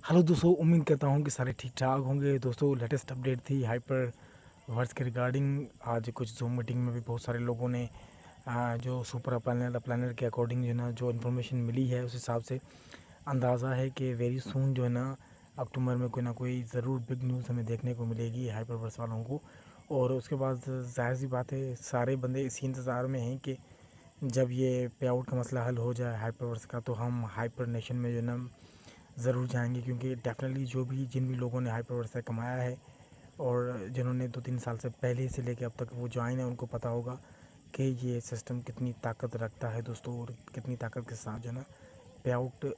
Hello दोस्तों, उम्मीद करता हूँ कि सारे ठीक ठाक होंगे। दोस्तों, लेटेस्ट अपडेट थी हाइपर वर्ड्स के रिगार्डिंग। आज कुछ जूम मीटिंग में भी बहुत सारे लोगों ने जो सुपर प्लानर के अकॉर्डिंग जो है ना, जो इन्फॉर्मेशन मिली है उस हिसाब से अंदाज़ा है कि वेरी सून जो है ना, अक्टूबर में कोई ना कोई ज़रूर बिग न्यूज़ हमें देखने को मिलेगी हाइपर वर्ड्स वालों को। और उसके बाद जाहिर सी बात है, सारे बंदे इसी इंतज़ार में हैं कि जब ये पे आउट का मसला हल हो जाए हाइपर वर्ड्स का, तो हम हाइपर नेशन में जो है ना ज़रूर जाएंगे। क्योंकि डेफिनेटली जिन भी लोगों ने हाइपर वर्ड से कमाया है और जिन्होंने 2-3 साल से पहले से लेकर अब तक वो ज्वाइन है, उनको पता होगा कि ये सिस्टम कितनी ताकत रखता है दोस्तों, और कितनी ताकत के साथ जो है ना पे आउट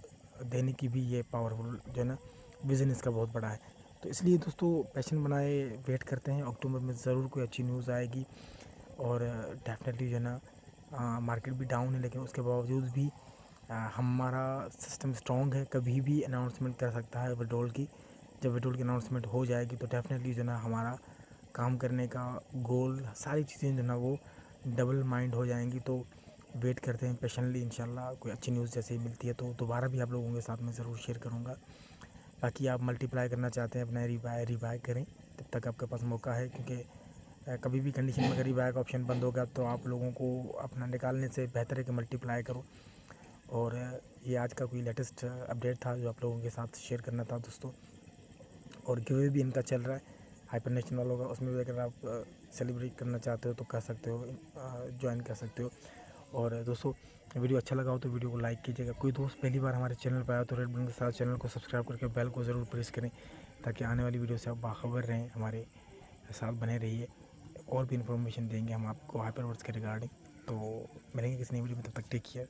देने की भी ये पावरफुल जो है ना विज़न इसका बहुत बड़ा है। तो इसलिए दोस्तों, पैशन बनाए वेट करते हैं, अक्टूबर में ज़रूर कोई अच्छी न्यूज़ आएगी। और डेफिनेटली जो है ना मार्केट भी डाउन है, लेकिन उसके बावजूद भी हमारा सिस्टम स्ट्रॉन्ग है, कभी भी अनाउंसमेंट कर सकता है विड्रॉल की। जब विड्रॉल की अनाउंसमेंट हो जाएगी तो डेफिनेटली जो है ना हमारा काम करने का गोल, सारी चीज़ें जो है ना वो डबल माइंड हो जाएंगी। तो वेट करते हैं पेशेंटली, इंशाल्लाह कोई अच्छी न्यूज़ जैसे ही मिलती है तो दोबारा भी आप लोगों के साथ में ज़रूर शेयर करूँगा। बाकी आप मल्टीप्लाई करना चाहते हैं अपना रिबाय करें, तब तक आपके पास मौका है। क्योंकि कभी भी कंडीशन में अगर रिबाय का ऑप्शन बंद होगा तो आप लोगों को अपना निकालने से बेहतर है कि मल्टीप्लाई करो। और ये आज का कोई लेटेस्ट अपडेट था जो आप लोगों के साथ शेयर करना था दोस्तों। और गिवे भी इनका चल रहा है हाइपर नेशन वालों का, उसमें भी अगर आप सेलिब्रेट करना चाहते हो तो कर सकते हो, ज्वाइन कर सकते हो। और दोस्तों, वीडियो अच्छा लगा हो तो वीडियो को लाइक कीजिएगा। कोई दोस्त पहली बार हमारे चैनल पर आया तो रेड बटन के साथ चैनल को सब्सक्राइब करके बेल को ज़रूर प्रेस करें, ताकि आने वाली वीडियो से आप बाखबर रहें, हमारे साथ बने रहिए। और भी इन्फॉर्मेशन देंगे हम आपको हाइपर वर्ड्स के रिगार्डिंग। तो मिलेंगे किसी नई वीडियो में, तब तक टेक केयर।